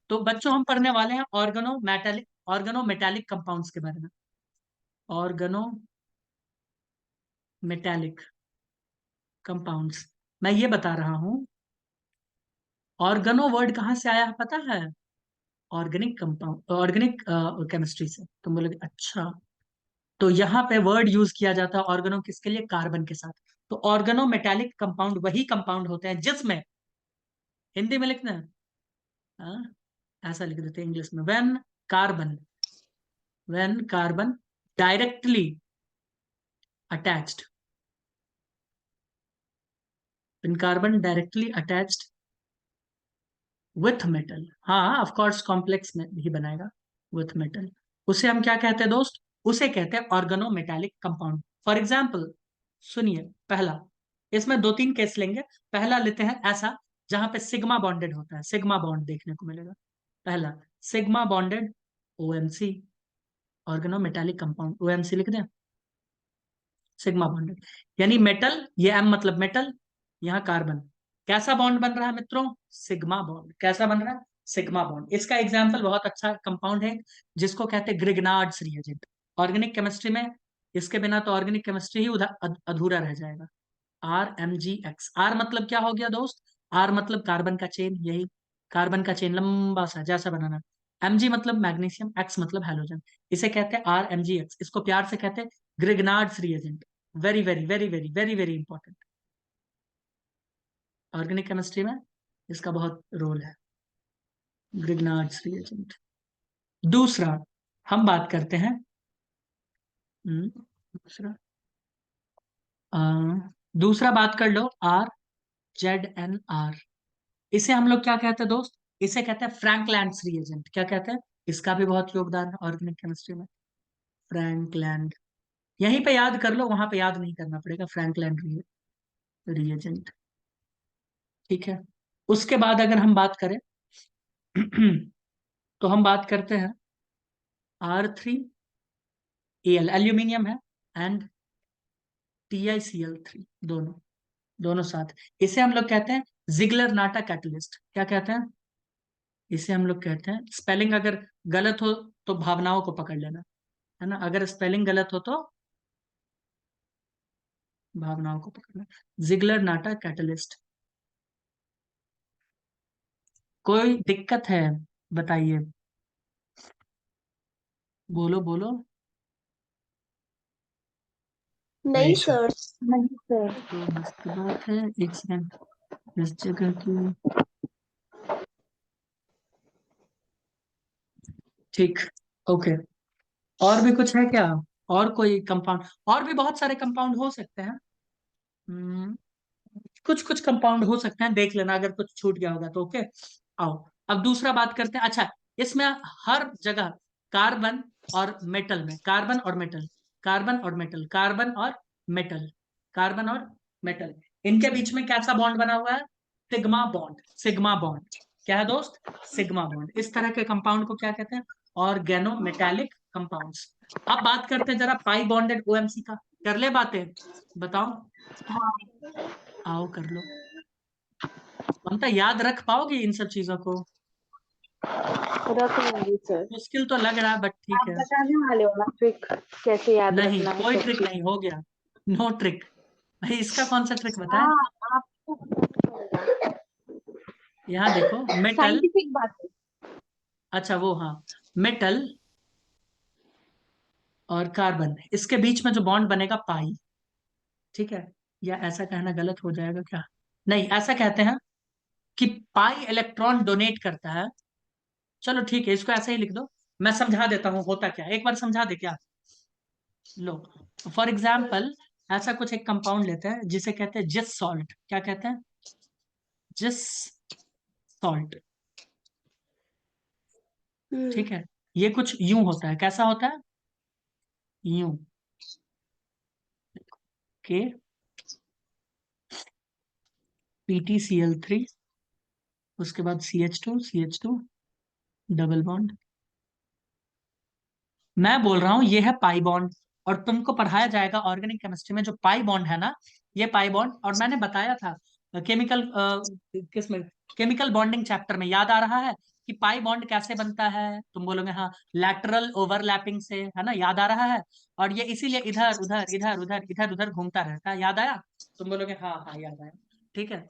तो बच्चों हम पढ़ने वाले हैं ऑर्गेनोमेटालिक कंपाउंड्स के बारे में। ऑर्गेनोमेटालिक कंपाउंड्स, मैं ये बता रहा हूं ऑर्गेनो वर्ड कहाँ से आया है पता है? ऑर्गेनिक कंपाउंड, ऑर्गेनिक केमिस्ट्री से। तुम बोलोगे अच्छा, तो यहाँ पे वर्ड यूज किया जाता है ऑर्गेनो किसके लिए? कार्बन के साथ। तो ऑर्गेनोमेटालिक कंपाउंड वही कंपाउंड होते हैं जिसमें, हिंदी में लिखना है, हाँ, ऐसा लिख देते हैं इंग्लिश में, when carbon directly attached, when carbon directly attached with metal, हाँ ऑफ कोर्स कॉम्प्लेक्स में भी बनाएगा, विथ मेटल, उसे हम क्या कहते हैं दोस्त? उसे कहते हैं ऑर्गेनोमेटालिक कंपाउंड। फॉर एग्जाम्पल सुनिए, पहला, इसमें दो तीन केस लेंगे। पहला लेते हैं ऐसा जहां पे सिग्मा बॉन्डेड होता है, सिग्मा बॉन्ड देखने को मिलेगा। पहला sigma bonded OMC, organometallic compound, OMC लिख दें, सिग्मा बॉन्डेड, यानी मेटल, ये एम मतलब मेटल, यहाँ कार्बन, कैसा बॉन्ड बन रहा है मित्रों? Sigma bond. कैसा बन रहा है? Sigma bond. इसका एग्जाम्पल बहुत अच्छा कंपाउंड है जिसको कहते हैं ग्रिग्नार्ड्स रिएजेंट। ऑर्गेनिक केमिस्ट्री में इसके बिना तो ऑर्गेनिक केमिस्ट्री ही अधूरा रह जाएगा। RMgX, आर मतलब क्या हो गया दोस्त? आर मतलब कार्बन का चेन, यही कार्बन का चेन लंबा सा जैसा बनाना। Mg मतलब मैग्नीशियम, एक्स मतलब हेलोजन, इसे कहते हैं RMgX। इसको प्यार से कहते हैं Grignard's reagent. Very very very very very very important, organic chemistry में इसका बहुत रोल है, ग्रिग्नार्ड्स रिएजेंट। दूसरा हम बात करते हैं, दूसरा, अ, दूसरा बात कर लो, RZNR। इसे हम लोग क्या कहते हैं दोस्त? इसे कहते हैं फ्रैंकलैंड रिएजेंट। क्या कहते हैं? इसका भी बहुत योगदान है ऑर्गेनिक केमिस्ट्री में, फ्रैंकलैंड। यहीं पे याद कर लो, वहां पे याद नहीं करना पड़ेगा, फ्रैंकलैंड रिएजेंट। ठीक है, उसके बाद अगर हम बात करें तो हम बात करते हैं R3Al, एल्यूमिनियम है, एंड TiCl3, दोनों दोनों साथ। इसे हम लोग कहते हैं जिगलर नाटा कैटलिस्ट। क्या कहते हैं? इसे हम लोग कहते हैं, स्पेलिंग अगर गलत हो तो भावनाओं को पकड़ लेना, है ना, अगर स्पेलिंग गलत हो तो भावनाओं को पकड़ना। जिगलर नाटा कैटलिस्ट। कोई दिक्कत है? बताइए, बोलो बोलो। नहीं बेशक, सर। नहीं सर। तो मस्त बात है, एक सेकंड इस जगह की, ठीक, ओके। और भी कुछ है क्या? और कोई कंपाउंड? और भी बहुत सारे कंपाउंड हो सकते हैं, हम्म, कुछ कुछ कंपाउंड हो सकते हैं, देख लेना अगर कुछ छूट गया होगा तो। ओके, आओ अब दूसरा बात करते हैं। अच्छा, इसमें हर जगह कार्बन और मेटल में, कार्बन और मेटल, कार्बन और मेटल, कार्बन और मेटल, कार्बन और मेटल, इनके बीच में कैसा बॉन्ड बना हुआ है? Sigma bond, sigma bond. क्या है दोस्त? Sigma bond. इस तरह के कंपाउंड को क्या कहते हैं? Organometallic compounds. अब बात करते हैं जरा पाई बॉन्डेड ओएमसी का, कर ले बातें, बताओ, आओ कर लो। ममता याद रख पाओगी इन सब चीजों को? रख लूंगी सर। मुश्किल तो लग रहा है बट ठीक आप है। बताने वाले हो ना ट्रिक, कैसे याद नहीं, रखना है कोई सब ट्रिक चीज। नहीं, हो गया, नो ट्रिक। भाई इसका कौन सा ट्रिक बताएं? हाँ, आपको पता चलेगा। यहाँ देखो, मेटल, साइंटिफिक बात है। अच्छा वो हाँ, मेटल और कार्बन, इसके बीच में जो बॉन्ड बनेगा पाई, ठीक है, या ऐसा कहना गलत हो जाएगा क्या? नहीं, ऐसा कहते हैं कि पाई इलेक्ट्रॉन डोनेट करता है। चलो ठीक है, इसको ऐसे ही लिख दो, मैं समझा देता हूँ होता क्या, एक बार समझा दे क्या? लो, फॉर एग्जाम्पल ऐसा कुछ एक कंपाउंड लेते हैं जिसे कहते हैं जिस सॉल्ट। क्या कहते हैं? जिस सॉल्ट, हम्म। ठीक है, ये कुछ यूं होता है, कैसा होता है? यूं, के PtCl3, उसके बाद CH2 डबल बॉन्ड। मैं बोल रहा हूं ये है पाई बॉन्ड, और तुमको पढ़ाया जाएगा ऑर्गेनिक केमिस्ट्री में जो पाई बॉन्ड है ना, ये पाई बॉन्ड, और मैंने बताया था केमिकल, किसमें, केमिकल बॉन्डिंग चैप्टर में, याद आ रहा है? कि पाई बॉन्ड कैसे बनता है, तुम बोलोगे हाँ लैटरल ओवरलैपिंग से, है ना, याद आ रहा है, और ये इसीलिए इधर उधर इधर उधर इधर उधर घूमता रहता है, याद आया, तुम बोलोगे हाँ हाँ याद आया, ठीक है।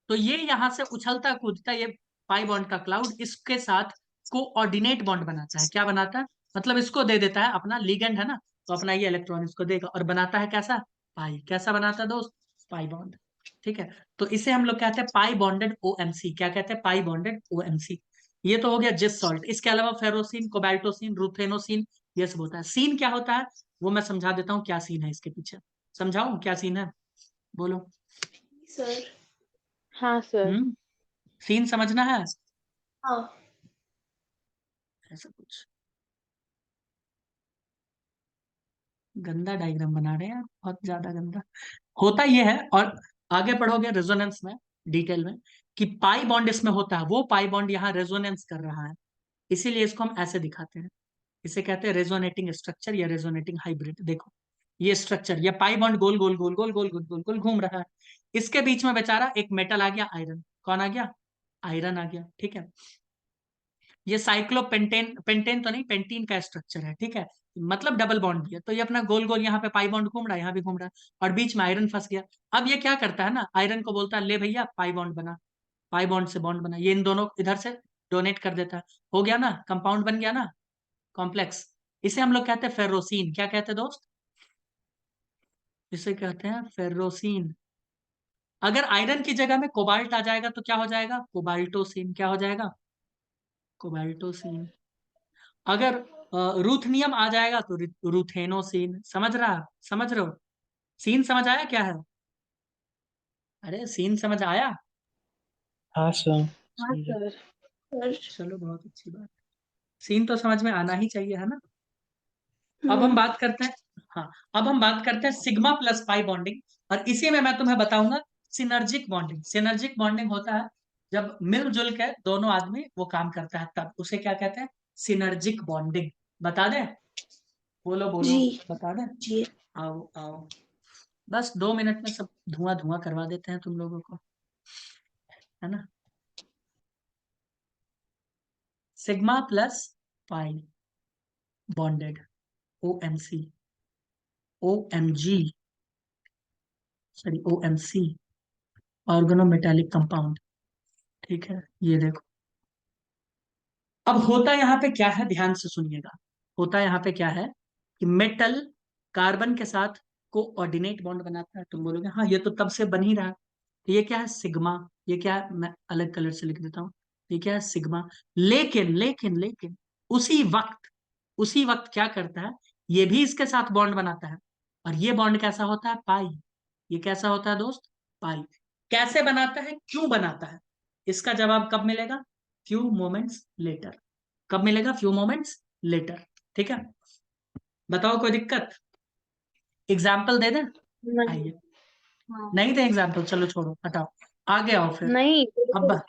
तो ये यहाँ से उछलता कूदता ये पाई बॉन्ड का क्लाउड इसके साथ कोऑर्डिनेट बॉन्ड बनाता है, क्या बनाता है, मतलब इसको दे देता है अपना लिगेंड, है ना, तो अपना ये इलेक्ट्रॉन इसको देगा और बनाता है कैसा, पाई, कैसा बनाता है दोस्त, पाई बॉन्ड, ठीक है। तो इसे हम लोग कहते हैं पाई बॉन्डेड ओएमसी, क्या कहते हैं, पाई बॉन्डेड ओएमसी। ये तो हो गया जिस सॉल्ट, इसके अलावा फेरोसिन, कोबाल्टोसिन, रुथेनोसिन, ये सब होता है। सीन क्या होता है वो मैं समझा देता हूँ, क्या सीन है इसके पीछे, समझाऊं क्या सीन है, बोलो। सर। हाँ सर। हम्म, सीन समझना है, हाँ। ऐसा कुछ गंदा डायग्राम बना रहे हैं यार, बहुत ज्यादा गंदा होता ये है। और आगे पढ़ोगे रेजोनेंस में डिटेल में कि पाई बॉन्ड इसमें होता है, वो पाई बॉन्ड यहाँ रेजोनेंस कर रहा है, इसीलिए इसको हम ऐसे दिखाते हैं, इसे कहते हैं रेजोनेटिंग स्ट्रक्चर या रेजोनेटिंग हाइब्रिड। देखो ये स्ट्रक्चर, ये पाई बॉन्ड गोल गोल गोल गोल गोल गोल गोल गोल घूम रहा है, इसके बीच में बेचारा एक मेटल आ गया, आयरन, कौन आ गया, आयरन आ गया, ठीक है। ये साइक्लोपेंटेन, पेंटेन तो नहीं, पेंटीन का स्ट्रक्चर है, ठीक है, मतलब डबल बॉन्ड भी है, तो ये अपना गोल गोल यहाँ पे पाई बॉन्ड घूम रहा है, यहाँ भी घूम रहा है, और बीच में आयरन फंस गया। अब ये क्या करता है ना, आयरन को बोलता है ले भैया पाई बॉन्ड बना, पाई बॉन्ड से बॉन्ड बना, ये इन दोनों इधर से डोनेट कर देता है, हो गया ना, कंपाउंड बन गया ना, कॉम्प्लेक्स। इसे हम लोग कहते हैं फेर्रोसीन, क्या कहते हैं दोस्त, इसे कहते हैं फेर्रोसीन। अगर आयरन की जगह में कोबाल्ट आ जाएगा तो क्या हो जाएगा, कोबाल्टोसिन, क्या हो जाएगा, कोबाल्टोसिन। अगर रूथनियम आ जाएगा तो रूथेनोसिन, समझ रहा, समझ रहे हो, सीन समझ आया क्या है, अरे सीन समझ आया, हाँ सर। हाँ सही है। सर। सर। चलो बहुत अच्छी बात, सीन तो समझ में आना ही चाहिए, है ना। अब हम हम्म। बात करते हैं, हाँ अब हम बात करते हैं सिग्मा प्लस पाई बॉन्डिंग, और इसी में मैं तुम्हें बताऊंगा सिनर्जिक बॉन्डिंग। सिनर्जिक बॉन्डिंग होता है जब मिलजुल के दोनों आदमी वो काम करता है, तब उसे क्या कहते हैं, सिनर्जिक बॉन्डिंग। बता दें, बोलो बोलो, जी। बता दें, जी। आओ आओ, बस 2 मिनट में सब धुआं धुआं करवा देते हैं तुम लोगों को, है ना। Sigma plus pi bonded, O M C, O M G, sorry O M C, organometallic compound, ठीक है। ये देखो, अब होता यहाँ पे क्या है, ध्यान से सुनिएगा, होता यहाँ पे क्या है कि मेटल कार्बन के साथ कोऑर्डिनेट बॉन्ड बनाता है, तुम बोलोगे हाँ ये तो तब से बन ही रहा है, तो ये क्या है सिग्मा, ये क्या है, मैं अलग कलर से लिख देता हूँ, ये क्या है सिग्मा। लेकिन लेकिन लेकिन उसी वक्त क्या करता है, ये भी इसके साथ बॉन्ड बनाता है, और ये बॉन्ड कैसा होता है, पाई, ये कैसा होता है दोस्त, पाई। कैसे बनाता है, क्यों बनाता है, इसका जवाब कब मिलेगा, फ्यू मोमेंट्स लेटर, कब मिलेगा, फ्यू मोमेंट्स लेटर, ठीक है। बताओ कोई दिक्कत, एग्जाम्पल दे दें, नहीं। आइए, हाँ। नहीं दे एग्जाम्पल, चलो छोड़ो हटाओ, आगे आओ फिर। नहीं अब बिल्कुल।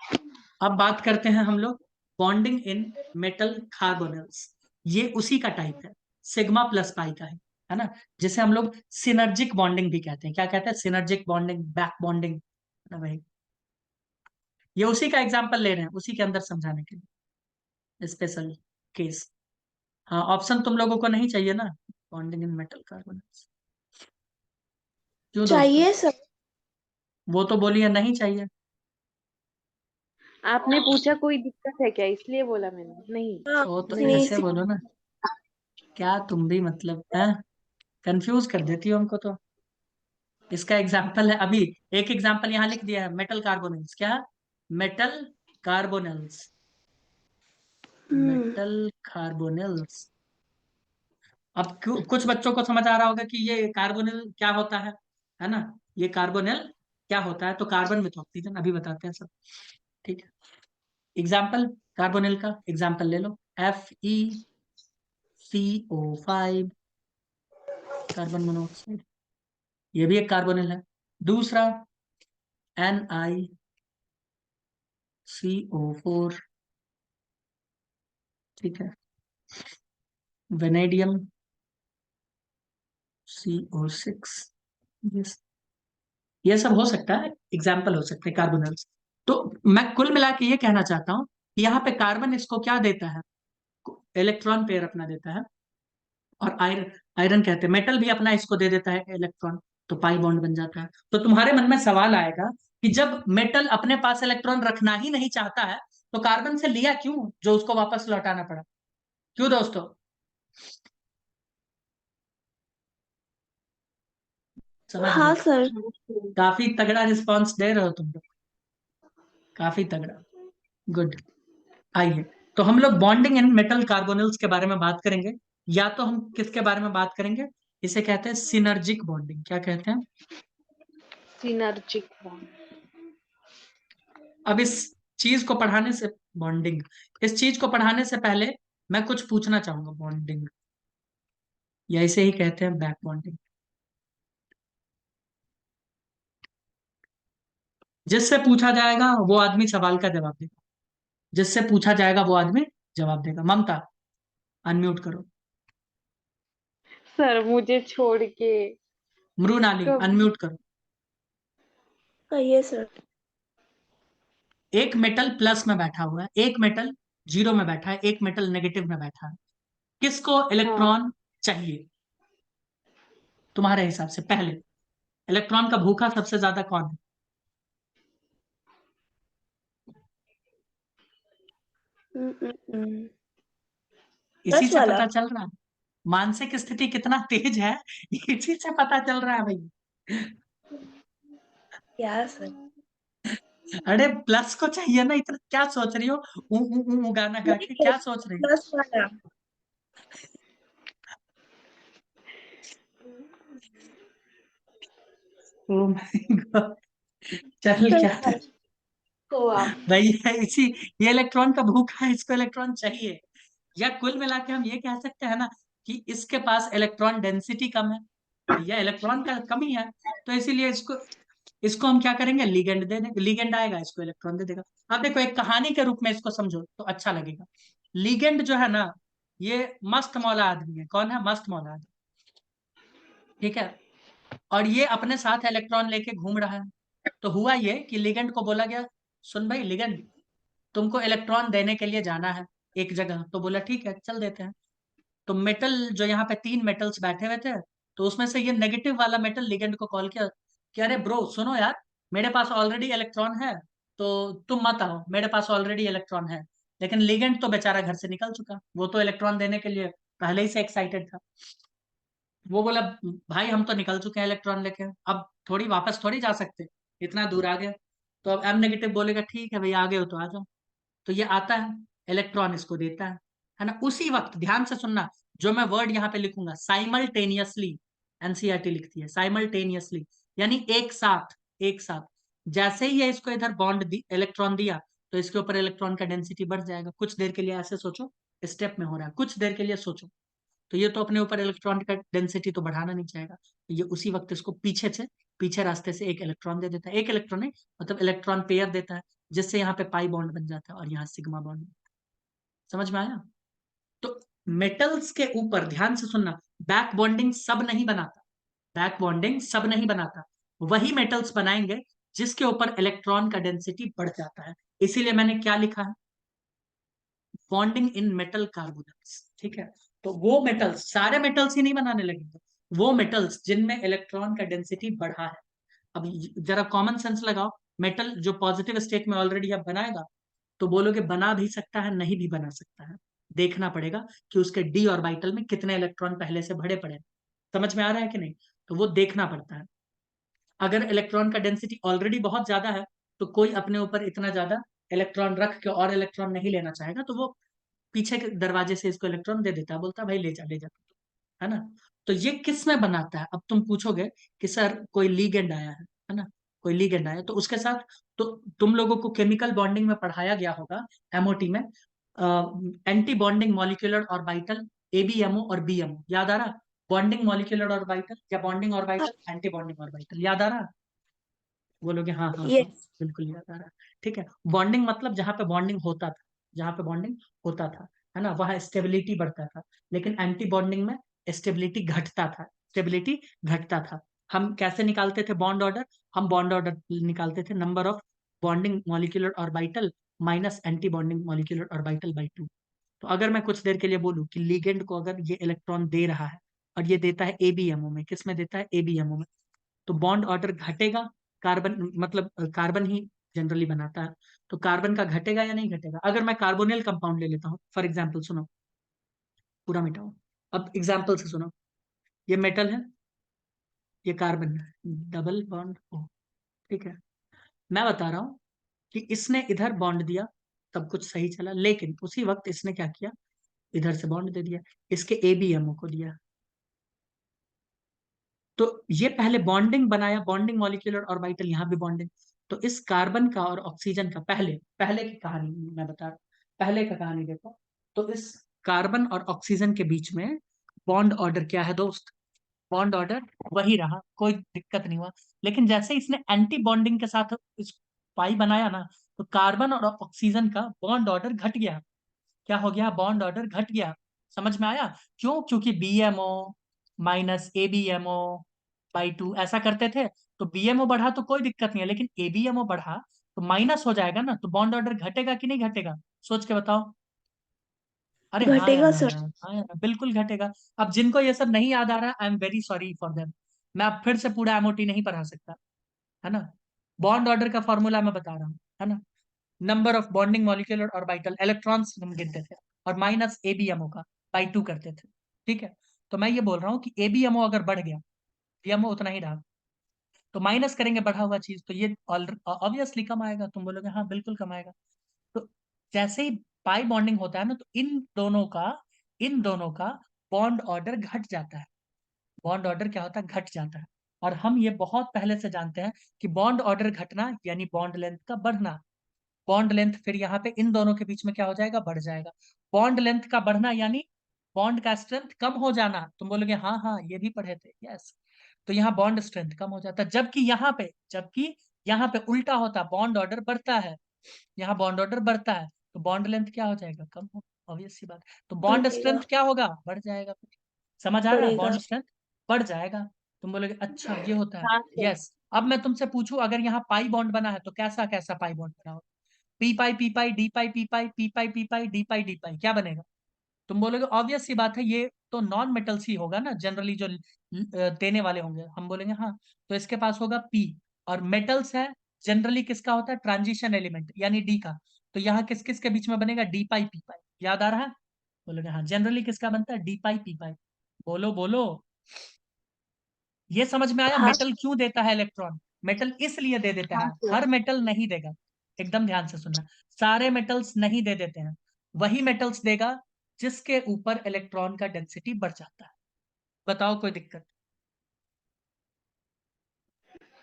अब बात करते हैं हम लोग बॉन्डिंग इन मेटल कार्बोनल्स, ये उसी का टाइप है, सिग्मा प्लस पाई का है ना, जिसे हम लोग सिनर्जिक बॉन्डिंग भी कहते हैं, क्या कहते हैं, सिनर्जिक बॉन्डिंग, बैक बॉन्डिंग, है ना भाई। ये उसी का एग्जाम्पल ले रहे हैं, उसी के अंदर समझाने के लिए स्पेशल केस। हाँ ऑप्शन तुम लोगों को नहीं चाहिए ना, बॉन्डिंग इन मेटल कार्बोनल्स, क्यों दोस्तों, चाहिए सर। वो तो बोलिए नहीं चाहिए, आपने पूछा कोई दिक्कत है क्या, इसलिए बोला मैंने, नहीं। हाँ। वो तो नहीं ऐसे बोलो ना, क्या तुम भी मतलब है, कंफ्यूज कर देती हो हमको तो। इसका एग्जाम्पल है अभी, एक एग्जाम्पल यहाँ लिख दिया है, मेटल कार्बोनल्स, क्या, मेटल कार्बोनल्स, हम्म। मेटल कार्बोनल्स। अब कुछ बच्चों को समझ आ रहा होगा कि ये कार्बोनिल क्या होता है ना, ये कार्बोनिल क्या होता है, तो कार्बन विथ ऑक्सीजन, अभी बताते हैं सब, ठीक है। एग्जाम्पल, कार्बोनिल का एग्जाम्पल ले लो, FeCO5, कार्बन मोनोऑक्साइड, ये भी एक कार्बोनिल है। दूसरा NiCO4, ठीक है। वेनेडियम CO6, ये सब हो सकता है, एग्जाम्पल हो सकते हैं कार्बोनल्स। तो मैं कुल मिला के ये कहना चाहता हूं यहाँ पे कार्बन इसको क्या देता है, इलेक्ट्रॉन पेयर अपना देता है, और आयरन, आयरन कहते हैं मेटल भी अपना इसको दे देता है इलेक्ट्रॉन, तो पाई बॉन्ड बन जाता है। तो तुम्हारे मन में सवाल आएगा कि जब मेटल अपने पास इलेक्ट्रॉन रखना ही नहीं चाहता है तो कार्बन से लिया क्यों, जो उसको वापस लौटाना पड़ा, क्यों दोस्तों? समझ हाँ गए? सर। काफी तगड़ा रिस्पांस दे रहे हो तुम लोग, काफी तगड़ा, गुड। आइए, तो हम लोग बॉन्डिंग इन मेटल कार्बोनिल्स के बारे में बात करेंगे, या तो हम किसके बारे में बात करेंगे, इसे कहते हैं सिनर्जिक बॉन्डिंग। क्या कहते हैं? Synergic bond. अब इस चीज को पढ़ाने से, बॉन्डिंग, इस चीज को पढ़ाने से पहले मैं कुछ पूछना चाहूंगा। बॉन्डिंग, या इसे ही कहते हैं बैक बॉन्डिंग। जिससे पूछा जाएगा वो आदमी सवाल का जवाब देगा, जिससे पूछा जाएगा वो आदमी जवाब देगा। ममता, अनम्यूट करो। सर मुझे छोड़ के मृणाली, कब। अनम्यूट करो। ये सर। एक मेटल प्लस में बैठा हुआ है, एक मेटल जीरो में बैठा है, एक मेटल नेगेटिव में बैठा है, किसको हाँ। इलेक्ट्रॉन चाहिए तुम्हारे हिसाब से? पहले, इलेक्ट्रॉन का भूखा सबसे ज्यादा कौन है? इसी प्लस से वाला। पता चल रहा है मानसिक स्थिति कितना तेज है, इसी से पता चल रहा है भाई। क्या सर। अरे प्लस को चाहिए ना, इतना क्या सोच रही हो? गाना गा के क्या सोच रही हो? प्लस वाला। Oh my God, चल क्या था तो आप। भाई, इसी, ये इलेक्ट्रॉन का भूखा है, इसको इलेक्ट्रॉन चाहिए। या कुल मिला के हम ये कह सकते हैं ना कि इसके पास इलेक्ट्रॉन डेंसिटी कम है, या इलेक्ट्रॉन का कमी है, तो इसीलिए इसको, इसको हम क्या करेंगे, लिगेंड दे देंगे, लिगेंड आएगा इसको इलेक्ट्रॉन दे देगा। अब देखो एक कहानी के रूप में इसको समझो तो अच्छा लगेगा। लिगेंड जो है ना, ये मस्त मौला आदमी है। कौन है मस्त मौला आदमी? ठीक है, और ये अपने साथ इलेक्ट्रॉन लेके घूम रहा है। तो हुआ ये कि लिगेंड को बोला गया, सुन भाई लिगेंड, तुमको इलेक्ट्रॉन देने के लिए जाना है एक जगह। तो बोला ठीक है चल देते हैं। तो मेटल जो यहाँ पे तीन मेटल्स बैठे हुए थे, तो उसमें से ये नेगेटिव वाला मेटल लिगेंड को कॉल किया कि अरे ब्रो सुनो यार, मेरे पास ऑलरेडी इलेक्ट्रॉन है, तो तुम मत आओ, मेरे पास ऑलरेडी इलेक्ट्रॉन है। लेकिन लिगेंड तो बेचारा घर से निकल चुका, वो तो इलेक्ट्रॉन देने के लिए पहले ही से एक्साइटेड था। वो बोला भाई हम तो निकल चुके हैं इलेक्ट्रॉन लेके, अब थोड़ी वापस थोड़ी जा सकते, इतना दूर आ गए। तो अब एम नेगेटिव बोलेगा ठीक है भाई आ गए हो तो आ जाओ। तो ये आता है, इलेक्ट्रॉन इसको देता है ना। उसी वक्त ध्यान से सुनना, जो मैं वर्ड यहाँ पे लिखूंगा, साइमल्टेनियसली, एनसीईआरटी लिखती है साइमल्टेनियसली, यानी एक साथ, एक साथ। जैसे ही ये इसको इधर बॉन्ड दी, इलेक्ट्रॉन दिया, तो इसके ऊपर इलेक्ट्रॉन का डेंसिटी बढ़ जाएगा। कुछ देर के लिए ऐसे सोचो, स्टेप में हो रहा है, कुछ देर के लिए सोचो। तो ये तो अपने ऊपर इलेक्ट्रॉन का डेंसिटी तो बढ़ाना नहीं चाहेगा, तो ये उसी वक्त इसको पीछे से, पीछे रास्ते से एक इलेक्ट्रॉन दे देता है। एक इलेक्ट्रॉन नहीं, मतलब इलेक्ट्रॉन पेयर देता है, जिससे यहाँ पे पाई बॉन्ड बन जाता है और यहाँ सिग्मा बॉन्ड। समझ में आया? तो मेटल्स के ऊपर ध्यान से सुनना, बैक बॉन्डिंग सब नहीं बनाता, बैक बॉन्डिंग सब नहीं बनाता, वही मेटल्स बनाएंगे जिसके ऊपर इलेक्ट्रॉन का डेंसिटी बढ़ जाता है। इसीलिए मैंने क्या लिखा है, बॉन्डिंग इन मेटल कार्बोनेट्स। ठीक है, तो वो मेटल्स, सारे मेटल्स ही नहीं बनाने लगेंगे, वो मेटल्स जिनमें इलेक्ट्रॉन का डेंसिटी बढ़ा है। अब जरा कॉमन सेंस लगाओ, मेटल जो पॉजिटिव स्टेट में ऑलरेडी अब बनाएगा, तो बोलोगे बना भी सकता है, नहीं भी बना सकता है, देखना पड़ेगा कि उसके डी ऑर्बिटल में कितने इलेक्ट्रॉन पहले से भरे पड़े हैं। समझ में आ रहा है कि नहीं? तो वो देखना पड़ता है। अगर इलेक्ट्रॉन का डेंसिटी ऑलरेडी बहुत ज्यादा है, तो कोई अपने ऊपर इतना ज्यादा इलेक्ट्रॉन रख के और इलेक्ट्रॉन नहीं लेना चाहेगा, तो वो पीछे के दरवाजे से इसको इलेक्ट्रॉन दे देता है, बोलता है भाई ले जा ले जा, है ना। तो ये किस में बनाता है? अब तुम पूछोगे कि सर कोई लीगेंड आया है ना, कोई लीगेंड आया तो उसके साथ, तो तुम लोगों को केमिकल बॉन्डिंग में पढ़ाया गया होगा, एमओटी में, anti bonding molecular orbital, ABMO और बीएमओ, याद आ रहा? बॉन्डिंग मॉलिक्यूलर ऑर्बिटल या bonding orbital, anti bonding orbital, याद आ रहा? बोलोगे हाँ हाँ हाँ, यस। बिल्कुल याद आ रहा है। ठीक है, बॉन्डिंग मतलब जहां पे बॉन्डिंग होता था, जहां पे बॉन्डिंग होता था, है ना, वहां स्टेबिलिटी बढ़ता था। लेकिन एंटी बॉन्डिंग में स्टेबिलिटी घटता था, स्टेबिलिटी घटता था। हम कैसे निकालते थे बॉन्ड ऑर्डर? हम बॉन्ड ऑर्डर निकालते थे, number of bonding molecular orbital minus anti bonding molecular orbital by 2। तो अगर मैं कुछ देर के लिए बोलूं कि लिगेंड को अगर ये इलेक्ट्रॉन दे रहा है और ये देता है एबीएमओ में, किस में देता है, एबीएमओ में, तो बॉन्ड ऑर्डर घटेगा। कार्बन मतलब कार्बन ही जनरली बनाता है, तो कार्बन का घटेगा या नहीं घटेगा। अगर मैं कार्बोनिल कंपाउंड ले लेता हूँ फॉर एग्जाम्पल, सुनो, पूरा मिटाओ, अब एग्जाम्पल से सुनो। ये मेटल है, ये कार्बन है, डबल बॉन्ड ओ, ठीक है। मैं बता रहा हूँ कि इसने इधर बॉन्ड दिया, तब कुछ सही चला, लेकिन उसी वक्त इसने क्या किया, इधर से बॉन्ड दे दिया, इसके एबीएमओ को दिया। तो ये पहले बॉन्डिंग बनाया, बॉन्डिंग मॉलिक्यूलर ऑर्बिटल, यहाँ भी बॉन्डिंग। तो इस कार्बन का और ऑक्सीजन का, पहले पहले की कहानी मैं बता रहा हूँ, पहले का कहानी देखो। तो इस कार्बन और ऑक्सीजन के बीच में बॉन्ड ऑर्डर क्या है दोस्त, बॉन्ड ऑर्डर वही रहा, कोई दिक्कत नहीं हुआ। लेकिन जैसे इसने एंटी बॉन्डिंग के साथ इस पाई बनाया ना, तो कार्बन और ऑक्सीजन का बॉन्ड ऑर्डर घट गया। क्या हो गया, बॉन्ड ऑर्डर घट गया। समझ में आया क्यों, क्योंकि बीएमओ माइनस एबीएमओ बाई 2 ऐसा करते थे। तो बीएमओ बढ़ा तो कोई दिक्कत नहीं है, लेकिन एबीएमओ बढ़ा तो माइनस हो जाएगा ना, तो बॉन्ड ऑर्डर घटेगा कि नहीं घटेगा, सोच के बताओ। अरे हाँ या घटेगा ना सर। यार, हाँ या ना, बिल्कुल घटेगा। अब जिनको ये सब नहीं याद आ रहा, I am very sorry for them. मैं अब फिर से पूरा एमओटी नहीं पढ़ा सकता, है ना। बॉन्ड ऑर्डर का फॉर्मूला मैं बता रहा हूँ, है ना। Number of bonding molecular orbital, electrons हम गिनते थे, और माइनस एबीएमओ का बाई 2 करते थे, ठीक है। तो मैं ये बोल रहा हूँ कि एबीएमओ अगर बढ़ गया, बीएमओ उतना ही रहा, तो माइनस करेंगे बढ़ा हुआ चीज, तो ये ऑब्वियसली कम आएगा। तुम बोलोगे हाँ बिल्कुल कम आएगा। तो जैसे ही पाई बॉन्डिंग होता है ना, तो इन दोनों का बॉन्ड ऑर्डर घट जाता है। बॉन्ड ऑर्डर क्या होता है, घट जाता है। और हम ये बहुत पहले से जानते हैं कि बॉन्ड ऑर्डर घटना यानी बॉन्ड लेंथ का बढ़ना। बॉन्ड लेंथ फिर यहाँ पे इन दोनों के बीच में क्या हो जाएगा, बढ़ जाएगा। बॉन्ड लेंथ का बढ़ना यानी बॉन्ड का स्ट्रेंथ कम हो जाना। तुम बोलोगे हाँ हाँ ये भी पढ़े थे, यस। तो यहाँ बॉन्ड स्ट्रेंथ कम हो जाता है, जबकि यहाँ पे उल्टा होता, बॉन्ड ऑर्डर बढ़ता है। यहाँ बॉन्ड ऑर्डर बढ़ता है, तो बॉन्ड लेंथ क्या हो जाएगा, कम हो, ऑब्वियस सी बात। तो बॉन्ड बढ़ेगा। स्ट्रेंथ क्या होगा, बढ़ जाएगा। समझ आ रहा है, बढ़ेगा। बॉन्ड स्ट्रेंथ बढ़ जाएगा। तुम बोलोगे अच्छा ये होता है, हाँ सर। यस। अब मैं तुमसे पूछूं, अगर यहाँ पाई बॉन्ड बना है तो कैसा कैसा पाई बॉन्ड बना हो, पी पाई पी पाई डी पाई पी पाई पी पाई पी पाई डी पाई डी पाई, क्या बनेगा। तुम बोलोगे ऑब्वियस सी बात है, ये तो नॉन मेटल्स ही होगा ना जनरली, जो देने वाले होंगे। हम बोलेंगे हाँ, तो इसके पास होगा पी। और मेटल्स है जनरली किसका होता है, ट्रांजिशन एलिमेंट यानी डी का। तो यहाँ किस किस के बीच में बनेगा, डी पाई पी पाई, याद आ रहा है। बोलोगे हाँ, जनरली किसका बनता है, डी पाई पी पाई। बोलो बोलो, ये समझ में आया हाँ। मेटल क्यों देता है इलेक्ट्रॉन। मेटल इसलिए दे देता हाँ है, सर। हर मेटल नहीं देगा, एकदम ध्यान से सुनना। सारे मेटल्स नहीं दे देते हैं, वही मेटल्स देगा जिसके ऊपर इलेक्ट्रॉन का डेंसिटी बढ़ जाता है। बताओ कोई दिक्कत।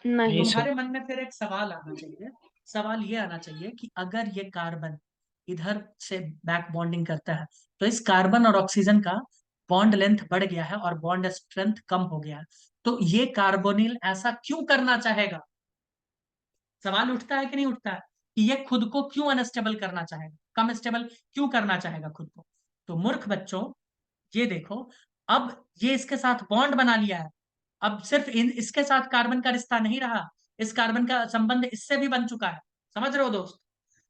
नहीं नहीं। सर। तुम्हारे मन में फिर एक सवाल आना चाहिए, सवाल ये आना चाहिए कि अगर ये कार्बन इधर से बैक बॉन्डिंग करता है, तो इस कार्बन और ऑक्सीजन का बॉन्ड लेंथ बढ़ गया है और बॉन्ड स्ट्रेंथ कम हो गया है, तो ये कार्बोनिल ऐसा क्यों करना चाहेगा। सवाल उठता है कि नहीं उठता है, कि ये खुद को क्यों अनस्टेबल करना चाहेगा, कम स्टेबल क्यों करना चाहेगा खुद को। तो मूर्ख बच्चों, ये देखो, अब ये इसके साथ बॉन्ड बना लिया है। अब सिर्फ इसके साथ कार्बन का रिश्ता नहीं रहा, इस कार्बन का संबंध इससे भी बन चुका है। समझ रहे हो दोस्त।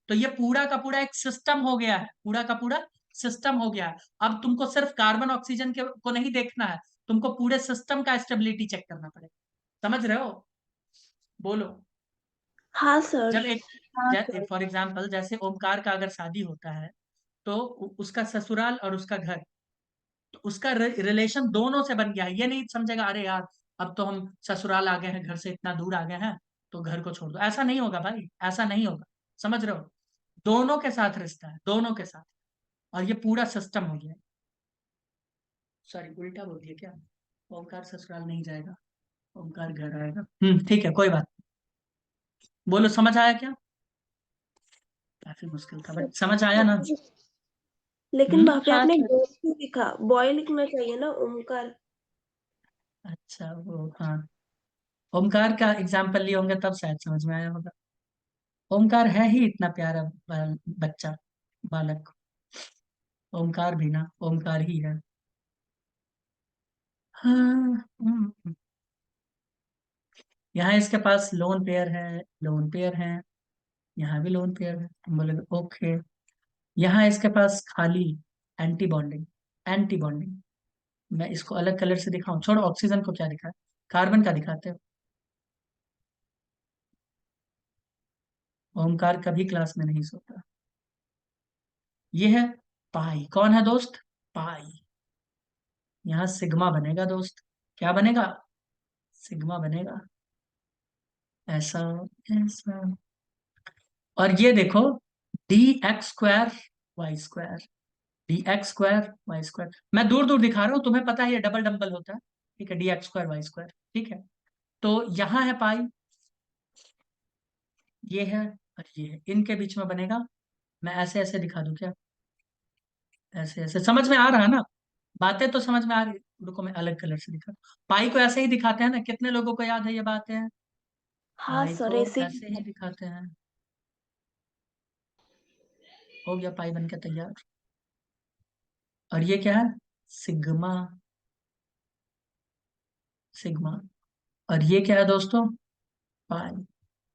तो ये पूरा का पूरा एक सिस्टम हो गया है, पूरा का पूरा सिस्टम हो गया है। अब तुमको सिर्फ कार्बन ऑक्सीजन के को नहीं देखना है, तुमको पूरे सिस्टम का स्टेबिलिटी चेक करना पड़ेगा। समझ रहे हो, बोलो। हाँ सर। जब एक फॉर एग्जाम्पल, जैसे ओमकार का अगर शादी होता है, तो उसका ससुराल और उसका घर, तो उसका रिलेशन दोनों से बन गया है। ये नहीं समझेगा अरे यार अब तो हम ससुराल आ गए हैं, घर से इतना दूर आ गए हैं, तो घर को छोड़ दो, ऐसा नहीं होगा भाई, ऐसा नहीं होगा। समझ रहे हो, दोनों के साथ रिश्ता है, दोनों के साथ। और ये पूरा सिस्टम हो गया। सॉरी उल्टा बोल दिया क्या, ओमकार ससुराल नहीं जाएगा, ओमकार घर आएगा। ठीक है कोई बात नहीं। बोलो समझ आया क्या, काफी मुश्किल था बट समझ आया ना। लेकिन हम्म। वहां पे हाँ आपने सर। बॉय क्यों लिखा, बॉय लिखना चाहिए ना, ओमकार। अच्छा वो हाँ, ओमकार का एग्जाम्पल लिए होंगे तब शायद समझ में आया होगा। ओमकार है ही इतना प्यारा बच्चा, बालक। ओमकार भी ना ओमकार ही है। हाँ। यहाँ इसके पास लोन पेयर है, लोन पेयर है, यहाँ भी लोन पेयर है, तुम बोलोगे ओके। यहाँ इसके पास खाली एंटी बॉन्डिंग, एंटी बॉन्डिंग। मैं इसको अलग कलर से दिखाऊं, छोड़ो ऑक्सीजन को क्या दिखा है, कार्बन का दिखाते हो। ओमकार कभी क्लास में नहीं सोता। ये है पाई, कौन है दोस्त, पाई। यहाँ सिग्मा बनेगा दोस्त, क्या बनेगा, सिग्मा बनेगा, ऐसा, ऐसा। और ये देखो, d x square y square, d x square y square. मैं दूर दूर दिखा रहा हूँ, तुम्हें पता है ये डबल डम्बल होता है, ठीक है, d x square y square, ठीक है। तो यहाँ है पाई, ये है और ये है, इनके बीच में बनेगा। मैं ऐसे ऐसे दिखा दूं क्या, ऐसे ऐसे, समझ में आ रहा है ना, बातें तो समझ में आ रही। रुको मैं अलग कलर से दिखा, पाई को ऐसे ही दिखाते हैं ना, कितने लोगों को याद है ये बातें, हाँ पाई सर को ऐसे ऐसे ही ही। दिखाते हैं। हो गया पाई बन के तैयार। और ये क्या है, सिग्मा, सिग्मा। और ये क्या है दोस्तों, पाई।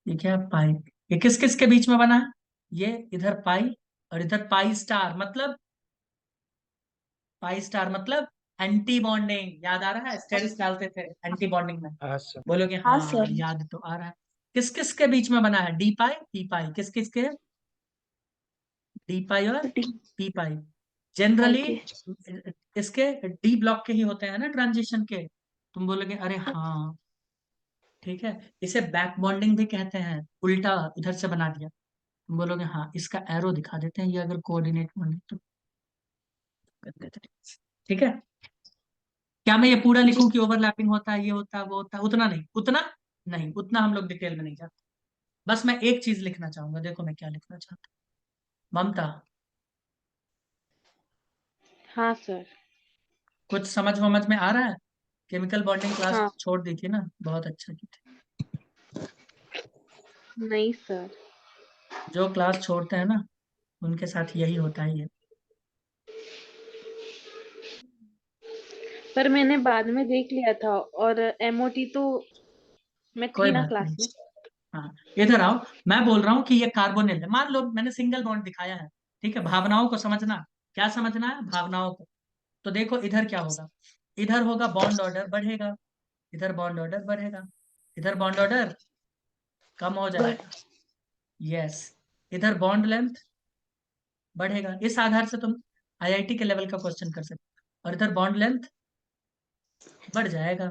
ये क्या है, पाई। ये किस किस के बीच में बना है, ये इधर पाई और इधर पाई स्टार, मतलब पाई स्टार मतलब एंटी बॉन्डिंग। याद आ रहा है, स्टेरिस डालते थे एंटी बॉन्डिंग में, हाँ सर। बोलोगे हाँ हाँ सर। याद तो आ रहा है। किस किस के बीच में बना है, डी पाई पी पाई, किस किस के, डी पाई और डी पी पाई। पाई जनरली के। इसके डी ब्लॉक के ही होते हैं ना ट्रांजिशन के। तुम बोलोगे अरे हाँ। हाँ, ठीक है। इसे बैक बॉन्डिंग भी कहते हैं, उल्टा इधर से बना दिया। तुम बोलोगे हाँ, इसका एरो दिखा देते हैं, ये अगर कोऑर्डिनेट बॉन्डिंग तो कर देते हैं। ठीक है, क्या मैं ये पूरा जी। लिखूं कि ओवरलैपिंग होता है, ये होता है वो होता है, उतना नहीं, उतना नहीं, उतना हम लोग डिटेल में नहीं जाते। बस मैं एक चीज लिखना चाहूंगा, देखो मैं क्या लिखना चाहता हूँ, ममता। हाँ सर। कुछ समझ में आ रहा है, केमिकल बॉन्डिंग क्लास हाँ। छोड़ दी थी ना, बहुत अच्छा की थी। नहीं सर। जो क्लास छोड़ते हैं ना, उनके साथ यही होता है ये। पर मैंने बाद में देख लिया था और एमओटी तो मैं कोई थी ना बात क्लास नहीं, में। हाँ इधर आओ। मैं बोल रहा हूँ कि ये कार्बोनिल है, मान लो मैंने सिंगल बॉन्ड दिखाया है, ठीक है। भावनाओं को समझना, क्या समझना है, भावनाओं को। तो देखो इधर क्या होगा, इधर होगा बॉन्ड ऑर्डर बढ़ेगा, इधर बॉन्ड ऑर्डर बढ़ेगा, इधर बॉन्ड ऑर्डर कम हो बट जाएगा, यस। इधर बॉन्ड लेंथ बढ़ेगा, इस आधार से तुम आईआईटी के लेवल का क्वेश्चन कर सकते हो। और इधर बॉन्ड लेंथ बढ़ जाएगा,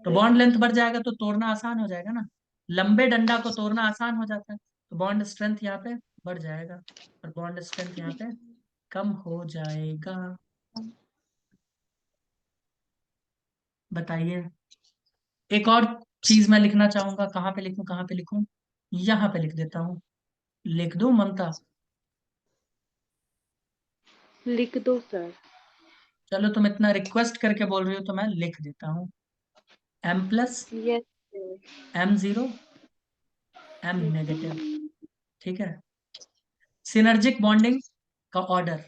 तो बॉन्ड लेंथ बढ़ जाएगा तो तोड़ना आसान हो जाएगा ना, लंबे डंडा को तोड़ना आसान हो जाता है। तो बॉन्ड स्ट्रेंथ यहाँ पे बढ़ जाएगा और बॉन्ड स्ट्रेंथ यहाँ पे कम हो जाएगा। बताइए, एक और चीज मैं लिखना चाहूंगा, कहाँ पे लिखूं, कहाँ पे लिखूं, यहाँ पे लिख देता हूँ, लिख दूं ममता। लिख दो सर। चलो तुम इतना रिक्वेस्ट करके बोल रही हो तो मैं लिख देता हूँ, M plus, yes M zero, M negative, ठीक है। सिनर्जिक बॉन्डिंग का ऑर्डर,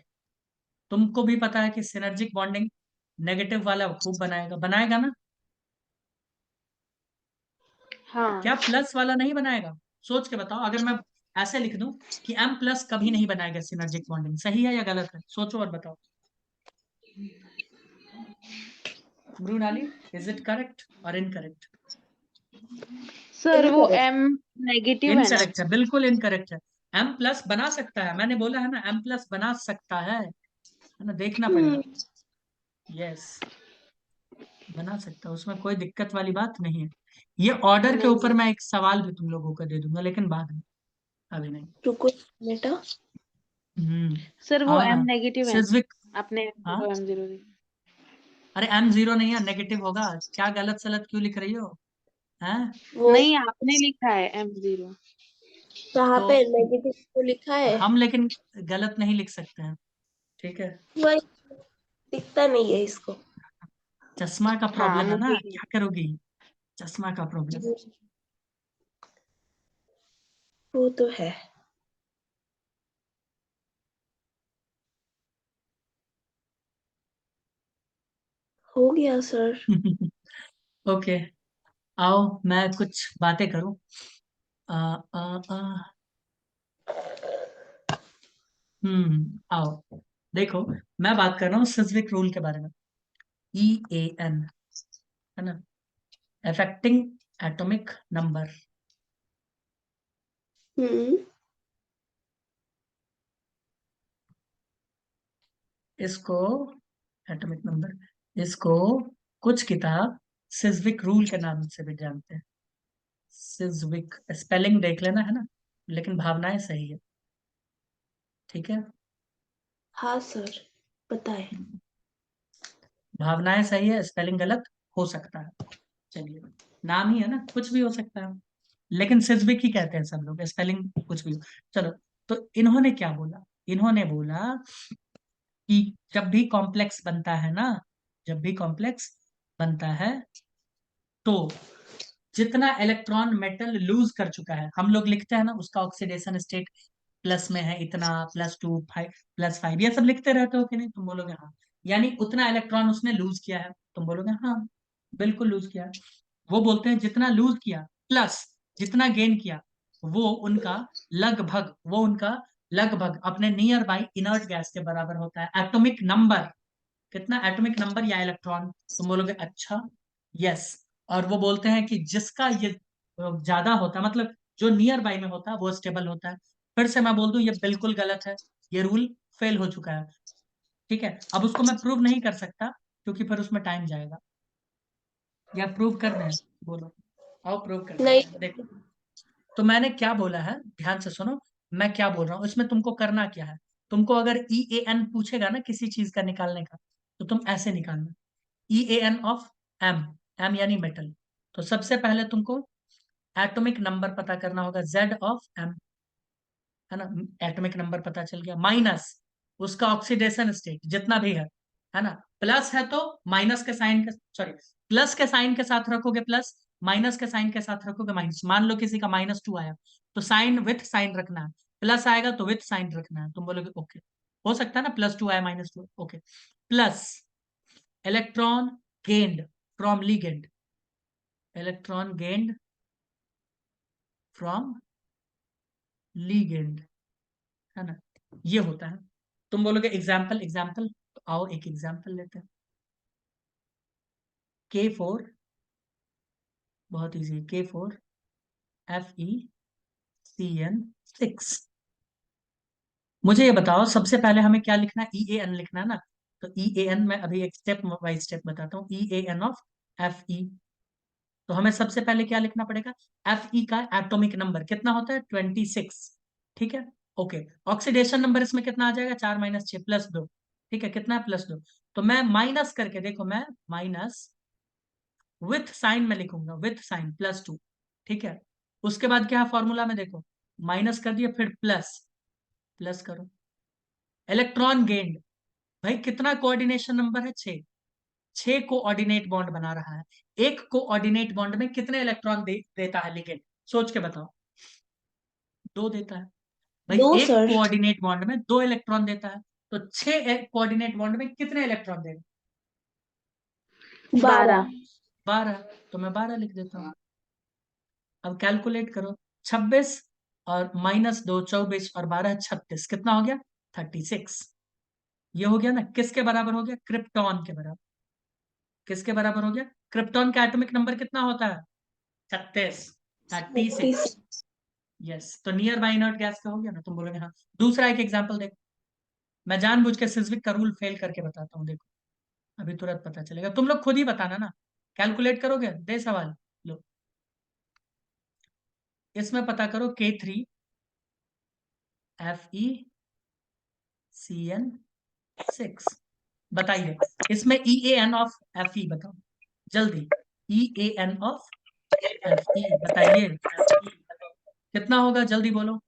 तुमको भी पता है कि सिनर्जिक बॉन्डिंग नेगेटिव वाला खूब बनाएगा, बनाएगा ना, हाँ। क्या प्लस वाला नहीं बनाएगा, सोच के बताओ। अगर मैं ऐसे लिख दूं कि एम प्लस कभी नहीं बनाएगा सिनर्जिक बॉन्डिंग, सही है या गलत है, सोचो और बताओ। मृणाली, इज इट करेक्ट और इनकरेक्ट, सर वो इनकरेक्ट। एम नेगेटिव है ना। इनकरेक्ट है, बिल्कुल इनकरेक्ट है। एम प्लस बना सकता है, मैंने बोला है ना, एम प्लस बना सकता है ना, देखना पड़ेगा, यस, बना सकता है, उसमें कोई दिक्कत वाली बात नहीं है। ये ऑर्डर के ऊपर नहीं मैं एक सवाल भी तुम लोगों को दे दूंगा, लेकिन बाद में, अभी नहीं। रुको बेटा। हम्म, सर वो आ रहा एम है नेगेटिव है ना। सिज्विक। आपने हाँ, एम जीरो अरे एम जीरो नहीं है, नेगेटिव होगा, क्या गलत सलत क्यों लिख रही हो, हैं। वो नहीं आपने लिखा है एम जीरो। कहाँ तो पे नेगेटिव तो लिखा है। हम लेकिन गलत नहीं लिख सकते हैं, ठीक है। वही दिखता नहीं है इसको। चश्मा का हाँ प्रॉब्लम है ना, मुझे क्या करोगी, चश्मा का प्रॉब्लम। वो तो है। हो गया सर। ओके, आओ मैं कुछ बातें करूं। आ, आ, आ, आओ देखो, मैं बात कर रहा हूँ सिस्विक रूल के बारे में। EAN है ना, अफेक्टिंग एटॉमिक नंबर। हम्म। इसको एटॉमिक नंबर, इसको कुछ किताब सिस्विक रूल के नाम से भी जानते हैं। सिज्विक, स्पेलिंग देख लेना है ना, लेकिन भावनाएं सही है, ठीक है। हाँ सर, पता है। भावनाएं सही है, स्पेलिंग गलत हो सकता है, चलिए, नाम ही है ना, कुछ भी हो सकता है, लेकिन सिज्विक ही कहते हैं सब लोग, स्पेलिंग कुछ भी हो। चलो, तो इन्होंने क्या बोला, इन्होंने बोला कि जब भी कॉम्प्लेक्स बनता है ना, जब भी कॉम्प्लेक्स बनता है, तो जितना इलेक्ट्रॉन मेटल लूज कर चुका है, हम लोग लिखते हैं ना उसका ऑक्सीडेशन स्टेट प्लस में है इतना, +2 5 +5, ये सब लिखते रहते हो कि नहीं, तुम बोलोगे हाँ, यानी उतना इलेक्ट्रॉन उसने लूज किया है, तुम बोलोगे हाँ, बिल्कुल लूज किया है। वो बोलते हैं जितना लूज किया प्लस जितना गेन किया, वो उनका लगभग अपने नियर बाई इनर्ट गैस के बराबर होता है। एटॉमिक नंबर, कितना एटॉमिक नंबर या इलेक्ट्रॉन, तुम बोलोगे अच्छा, यस। और वो बोलते हैं कि जिसका ये ज्यादा होता है, मतलब जो नियर बाई में होता है वो स्टेबल होता है। फिर से मैं बोल दूं, ये बिल्कुल गलत है, ये रूल फेल हो चुका है, ठीक है। अब उसको मैं प्रूव नहीं कर सकता, क्योंकि फिर उसमें टाइम जाएगा। या प्रूव कर दें, बोलो, आओ प्रूव कर नहीं। देते हैं, देखो। तो मैंने क्या बोला है, ध्यान से सुनो, मैं क्या बोल रहा हूँ, इसमें तुमको करना क्या है। तुमको अगर EAN पूछेगा ना किसी चीज का निकालने का, तो तुम ऐसे निकालना, EAN ऑफ M, M यानी मेटल। तो सबसे पहले तुमको एटॉमिक नंबर पता करना होगा, Z ऑफ M, है ना, एटॉमिक नंबर पता चल गया, माइनस उसका ऑक्सीडेशन स्टेट जितना भी है ना, प्लस है तो माइनस के साइन के, सॉरी, प्लस के साइन के साथ रखोगे प्लस, माइनस के साइन के साथ रखोगे माइनस। मान लो किसी का -2 आया, तो साइन विथ साइन रखना है, प्लस आएगा तो विथ साइन रखना है, तुम बोलोगे ओके, हो सकता है ना +2 आया -2, okay. Plus electron gained from ligand, electron gained from ligand, है ना, ये होता है। तुम बोलोगे एग्जाम्पल, एग्जाम्पल, तो आओ एक एग्जाम्पल लेते हैं। K4, बहुत इजी, K4FeCN6। मुझे ये बताओ, सबसे पहले हमें क्या लिखना है, EAN लिखना है ना। तो EAN में अभी एक स्टेप बाई स्टेप बताता हूँ, EAN ऑफ Fe। तो हमें सबसे पहले क्या लिखना पड़ेगा, Fe का एटॉमिक नंबर कितना होता है, 26, ठीक है, ओके। ऑक्सीडेशन नंबर इसमें कितना आ जाएगा, 4 - 6 +2, ठीक है, कितना है, +2। तो मैं माइनस करके देखो, मैं माइनस विथ साइन में लिखूंगा, विथ साइन +2, ठीक है। उसके बाद क्या है फॉर्मूला में देखो, माइनस कर दिया, फिर प्लस, प्लस करो, इलेक्ट्रॉन गेन्ड, भाई कितना कोऑर्डिनेशन नंबर है, 6, 6 कोऑर्डिनेट बॉन्ड बना रहा है। एक कोऑर्डिनेट बॉन्ड में कितने इलेक्ट्रॉन देता है लिगेंड, सोच के बताओ। 2 देता है, भाई 2 एक सर। कोऑर्डिनेट बॉन्ड में 2 इलेक्ट्रॉन देता है, तो 6 कोऑर्डिनेट बॉन्ड में कितने इलेक्ट्रॉन देगा, 12। 12। तो मैं 12 लिख देता हूँ। अब कैलकुलेट करो, 26 और -2 24 और 12 36, कितना हो गया, 36। ये हो गया ना, किसके बराबर हो गया, क्रिप्टॉन के बराबर। किसके बराबर हो गया, क्रिप्टॉन का एटॉमिक नंबर कितना होता है, 36, 36। 36। यस, तो नियर बाय इनर्ट गैस का हो गया ना, तुम बोलोगे हाँ। दूसरा एक एग्जांपल देखो, मैं जानबूझ के सिस्विक का रूल फेल करके बताता हूँ, देखो अभी तुरंत पता चलेगा, तुम लोग खुद ही बताना ना, कैलकुलेट करोगे, दे सवाल, लो, इसमें पता करो K3FeCN6, बताइए इसमें EAN ऑफ Fe बताओ, जल्दी, EAN ऑफ Fe बताइए, कितना होगा, जल्दी बोलो,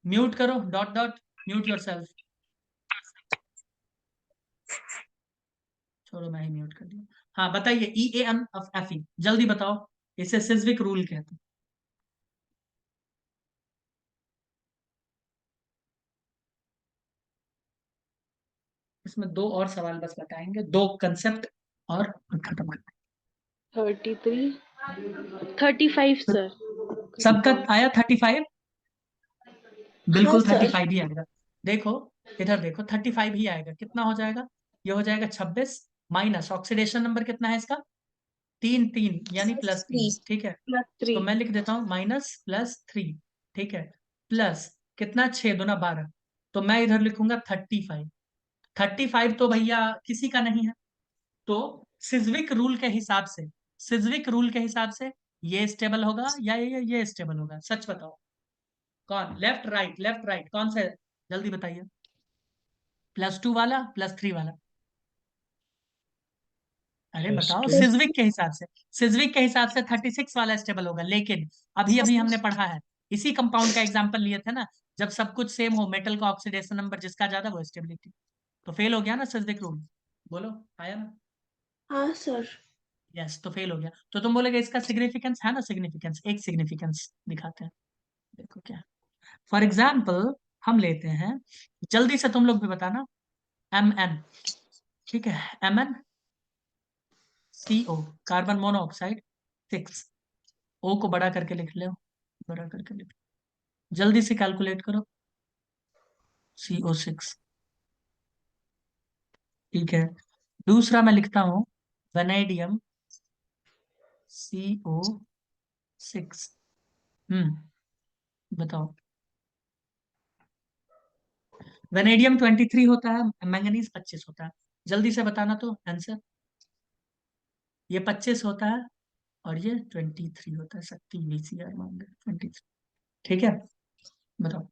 म्यूट करो, डॉट डॉट, म्यूट योरसेल्फ, छोड़ो मैं ही म्यूट कर दिया। हाँ बताइए, EAN ऑफ Fe, जल्दी बताओ, इसे सिस्विक रूल कहते हैं। इसमें 2 और सवाल बस बताएंगे, 2 कंसेप्ट और खत्म कर 33 35 सर। सबका आया 35, हाँ बिल्कुल सर। 35 ही आएगा। देखो, इधर देखो 35 ही आएगा। कितना हो जाएगा? ये हो जाएगा 26 माइनस ऑक्सीडेशन नंबर कितना है इसका? 3 यानी +3। 3। ठीक है, +3। तो मैं लिख देता हूँ -+3। ठीक है, प्लस कितना, 6×2 = 12। तो मैं इधर लिखूंगा 35। 35 तो भैया किसी का नहीं है। तो सिज्विक रूल के हिसाब से, सिज्विक रूल के हिसाब से ये स्टेबल होगा या ये स्टेबल होगा? सच बताओ, कौन? लेफ्ट राइट, लेफ्ट राइट, कौन सा है? जल्दी बताइए। +2 वाला, +3 वाला? अरे बताओ, तो सिज्विक के हिसाब से, सिज्विक के हिसाब से 36 वाला स्टेबल होगा। लेकिन अभी अभी हमने पढ़ा है, इसी कंपाउंड का एग्जांपल लिए थे ना, जब सब कुछ सेम हो, मेटल का ऑक्सीडेशन नंबर जिसका ज्यादा वो स्टेबिलिटी। तो फेल हो गया ना सिज्विक रूल? बोलो, आया ना? हाँ सर। यस, तो फेल हो गया। तो तुम बोलोगे इसका सिग्निफिकेंस है ना, सिग्निफिकेंस, एक सिग्निफिकेंस दिखाते हैं। देखो क्या, फॉर एग्जाम्पल हम लेते हैं, जल्दी से तुम लोग भी बताना, Mn। ठीक है, MnCO, कार्बन मोनोऑक्साइड 6। ओ को बड़ा करके लिख लो, बड़ा करके लिख लो, जल्दी से कैलकुलेट करो। CO6। ठीक है, दूसरा मैं लिखता हूँ वेनेडियम CO6। बताओ, वेनेडियम 23 होता है, मैंगनीज 25 होता है। जल्दी से बताना तो आंसर। ये 25 होता है और ये 23 होता है। शक्ति VCR मान गए 23। ठीक है, बताओ।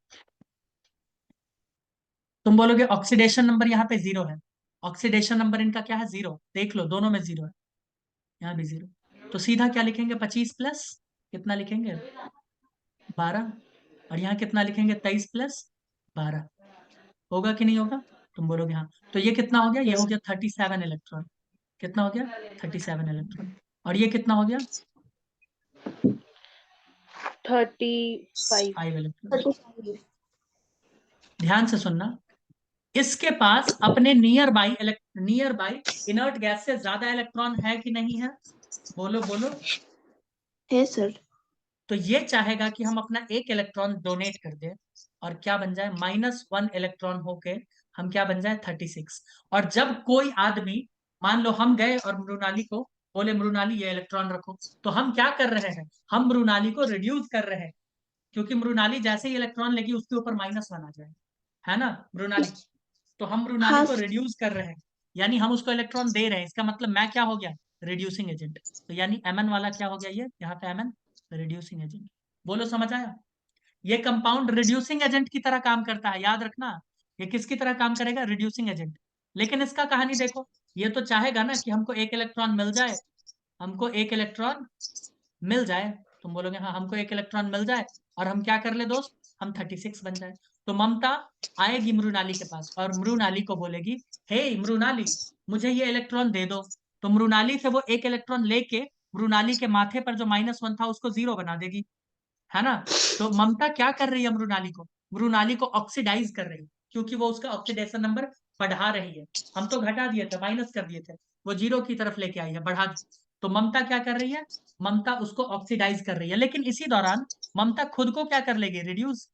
तुम बोलोगे ऑक्सीडेशन नंबर यहाँ पे 0 है। ऑक्सीडेशन नंबर इनका क्या है? 0। देख लो, दोनों में 0 है, यहाँ भी 0। तो सीधा क्या लिखेंगे? 25 प्लस कितना लिखेंगे? 12। और यहाँ कितना लिखेंगे? 23 प्लस 12। होगा कि नहीं होगा? तुम बोलोगे हाँ। तो ये कितना हो गया? ये हो गया 37 इलेक्ट्रॉन। कितना हो गया? 37 इलेक्ट्रॉन। और ये कितना हो गया? 35। 5 इलेक्ट्रॉन। 35। ध्यान से सुनना, इसके पास अपने नियर बाई इनर्ट गैस से ज्यादा इलेक्ट्रॉन है कि नहीं है? बोलो बोलो। है सर। तो ये चाहेगा कि हम अपना एक इलेक्ट्रॉन डोनेट कर दें, और क्या बन जाए? -1 इलेक्ट्रॉन होके हम क्या बन जाए? 36। और जब कोई आदमी, मान लो हम गए और मृणाली को बोले, मृणाली ये इलेक्ट्रॉन रखो, तो हम क्या कर रहे हैं? हम मृणाली को रिड्यूस कर रहे हैं, क्योंकि मृणाली जैसे ही इलेक्ट्रॉन लेगी उसके ऊपर -1 आ जाए, है ना मृणाली? तो हम मृणाली हाँ को रिड्यूस कर रहे हैं, यानी हम उसको इलेक्ट्रॉन दे रहे हैं। इसका मतलब मैं क्या हो गया? Reducing agent. तो यानी Mn वाला क्या हो गया? ये यहाँ पे Mn रिड्यूसिंग एजेंट। बोलो, समझ आया? ये कंपाउंड रिड्यूसिंग एजेंट की तरह काम करता है, याद रखना। ये किसकी तरह काम करेगा? Reducing agent. लेकिन इसका कहानी देखो, ये तो चाहेगा ना कि हमको एक इलेक्ट्रॉन मिल जाए, हमको एक इलेक्ट्रॉन मिल जाए। तुम बोलोगे हाँ, हमको एक इलेक्ट्रॉन मिल जाए और हम क्या कर ले दोस्त? हम 36 बन जाए। तो ममता आएगी मृणाली के पास और मृणाली को बोलेगी, हे मृणाली, मुझे ये इलेक्ट्रॉन दे दो। तो मृणाली से वो एक इलेक्ट्रॉन लेके मृणाली के माथे पर जो -1 था उसको 0 बना देगी, है ना? तो ममता क्या कर रही है? मृणाली को, मृणाली को ऑक्सीडाइज कर रही है, क्योंकि वो उसका ऑक्सीडेशन नंबर बढ़ा रही है। हम तो घटा दिए थे, माइनस कर दिए थे, वो 0 की तरफ लेके आई है, बढ़ा दी। तो ममता क्या कर रही है? ममता उसको ऑक्सीडाइज कर रही है, लेकिन इसी दौरान ममता खुद को क्या कर लेगी? रिड्यूस,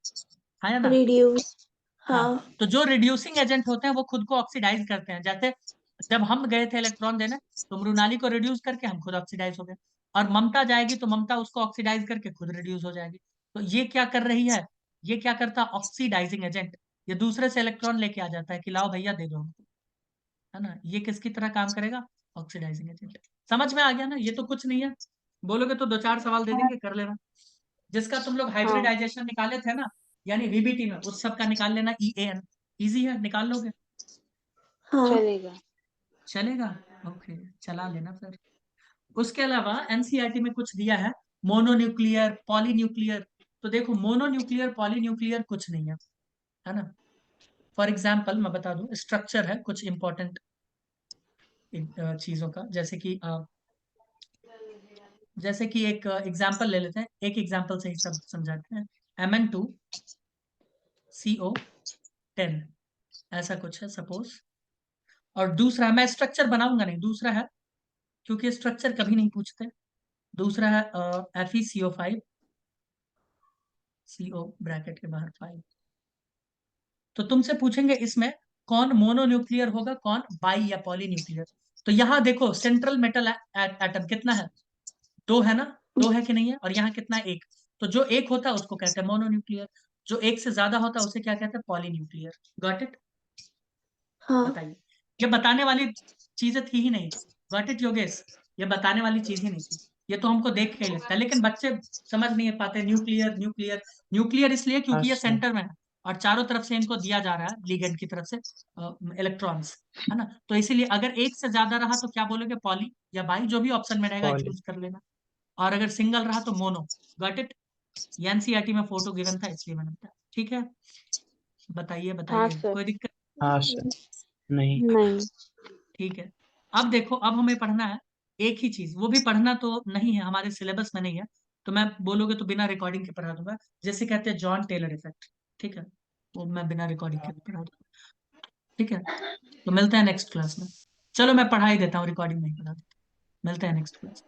है ना? रिड्यूस। हाँ, हाँ। तो जो रिड्यूसिंग एजेंट होते हैं वो खुद को ऑक्सीडाइज करते हैं। जैसे जब हम गए थे इलेक्ट्रॉन देने, तो मृणाली को रिड्यूस करके हम खुद ऑक्सीडाइज हो गए। और ममता जाएगी तो ममता उसको ऑक्सीडाइज करके खुद रिड्यूस हो जाएगी। तो ये क्या कर रही है? ये क्या करता है? Oxidising agent. ये दूसरे से इलेक्ट्रॉन लेके आ जाता है कि लाओ भैया दे दो हमको, है ना? ये किसकी तरह काम करेगा? Oxidising agent. समझ में आ गया ना? ये तो कुछ नहीं है, बोलोगे तो 2-4 सवाल दे देंगे, कर लेना। जिसका तुम लोग हाँ। हाइब्रिडाइजेशन निकाले थे ना, यानी VBT में, उस सब का निकाल लेना EAN। इजी है, निकाल लोगे? हाँ चलेगा। चलेगा, ओके, चला लेना फिर। उसके अलावा NCERT में कुछ दिया है, मोनोन्यूक्लियर, पॉलीन्यूक्लियर। तो देखो, मोनोन्यूक्लियर पॉलीन्यूक्लियर कुछ नहीं है ना? फॉर एग्जाम्पल मैं बता दूं, स्ट्रक्चर है कुछ इंपॉर्टेंट चीजों का, जैसे कि एक एग्जाम्पल ले लेते हैं, एक एग्जाम्पल से ही सब समझाते हैं। MN2CO10, ऐसा कुछ है सपोज। और दूसरा, मैं स्ट्रक्चर बनाऊंगा नहीं, दूसरा है, क्योंकि स्ट्रक्चर कभी नहीं पूछते। दूसरा है FeCO5, CO ब्रैकेट के बाहर 5। तो तुमसे पूछेंगे इसमें कौन मोनोन्यूक्लियर होगा, कौन बाई या पॉलीन्यूक्लियर। तो यहाँ देखो सेंट्रल मेटल एटम कितना है, दो है ना, दो है कि नहीं है, और यहाँ कितना है, एक। तो जो एक होता है उसको कहते हैं मोनोन्यूक्लियर, जो एक से ज्यादा होता है उसे क्या कहते हैं, पॉलीन्यूक्लियर। Got it? हाँ बताइए। ये बताने वाली चीजें थी ही नहीं। Got it Yogesh? ये बताने वाली चीज ही नहीं थी, ये तो हमको देख के ही लगता है, लेकिन बच्चे समझ नहीं पाते। न्यूक्लियर न्यूक्लियर न्यूक्लियर इसलिए हाँ क्योंकि ये सर। सेंटर में है और चारों तरफ से इनको दिया जा रहा है लिगेंड की तरफ से इलेक्ट्रॉन्स, है ना। तो इसीलिए अगर एक से ज्यादा रहा तो क्या बोलोगे, पॉली या बाई, जो भी ऑप्शन में रहेगा पॉली। चूज कर लेना। और अगर सिंगल रहा तो मोनो। Got it? एनसीईआरटी में फोटो गिवन था इसलिए मैंने बताया। ठीक है, बताइए हाँ बताइए, सर। कोई दिक्कत? हाँ सर। नहीं। नहीं। ठीक है। अब देखो, अब हमें पढ़ना है एक ही चीज, वो भी पढ़ना तो नहीं है, हमारे सिलेबस में नहीं है, तो मैं बोलोगे तो बिना रिकॉर्डिंग के पढ़ा दूंगा, जैसे कहते हैं जॉन टेलर इफेक्ट। ठीक है, वो मैं बिना रिकॉर्डिंग के पढ़ा दूंगा। ठीक है, तो मिलते हैं नेक्स्ट क्लास में। चलो मैं पढ़ा ही देता हूँ, रिकॉर्डिंग नहीं पढ़ा देता। मिलते हैं नेक्स्ट क्लास।